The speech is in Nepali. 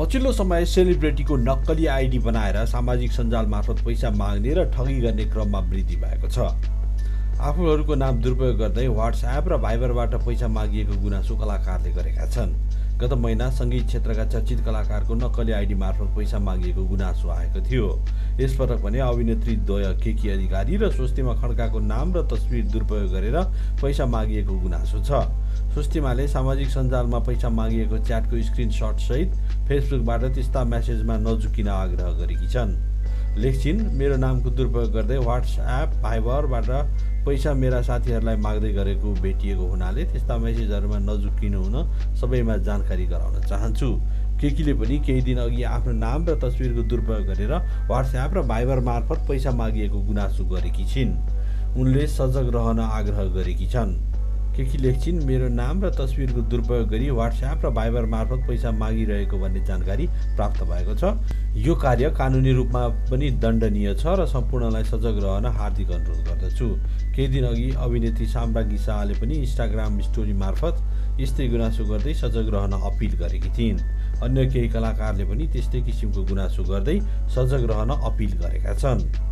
पछिल्लो समय सेलिब्रिटीको नक्कली आइडी बनाएर सामाजिक सञ्जाल मार्फत पैसा माग्ने र ठगी गर्ने क्रममा वृद्धि भएको छ। आफूहरूको नाम दुरुपयोग गर्दै व्हाट्सएप र भाइबरबाट पैसा मागिएको गुनासो कलाकारले गरेका छन्। गत महिना सङ्गीत क्षेत्रका चर्चित कलाकारको नक्कली आइडी मार्फत पैसा मागिएको गुनासो आएको थियो। यसपटक भने अभिनेत्री द्वय केकी अधिकारी र स्वस्तिमा खड्काको नाम र तस्बिर दुरुपयोग गरेर पैसा मागिएको गुनासो छ। स्वस्तिमाले सामाजिक सञ्जालमा पैसा मागिएको च्याटको स्क्रिनसट सहित फेसबुकबाट त्यस्ता मेसेजमा नझुकिन आग्रह गरेकी छन्। लेख्छिन्, मेरो नामको दुरुपयोग गर्दै व्हाट्सएप भाइबरबाट पैसा मेरा साथीहरूलाई माग्दै गरेको भेटिएको हुनाले त्यस्ता मेसेजहरूमा नझुकिनु हुन सबैमा जानकारी गराउन चाहन्छु। केकीले पनि केही दिन अघि आफ्नो नाम र तस्बिरको दुरुपयोग गरेर व्हाट्सएप र भाइबर मार्फत पैसा मागिएको गुनासो गरेकी छिन्। उनले सजग रहन आग्रह गरेकी छन्। केकी लेख्छिन्, मेरो नाम र तस्बिरको दुरुपयोग गरी व्हाट्सएप र भाइबर मार्फत पैसा मागिरहेको भन्ने जानकारी प्राप्त भएको छ। यो कार्य कानुनी रूपमा पनि दण्डनीय छ र सम्पूर्णलाई सजग रहन हार्दिक अनुरोध गर्दछु। केही दिन अघि अभिनेत्री साम्राज्ञी शाहले पनि इन्स्टाग्राम स्टोरी मार्फत यस्तै गुनासो गर्दै सजग रहन अपिल गरेकी थिइन्। अन्य केही कलाकारले पनि त्यस्तै किसिमको गुनासो गर्दै सजग रहन अपिल गरेका छन्।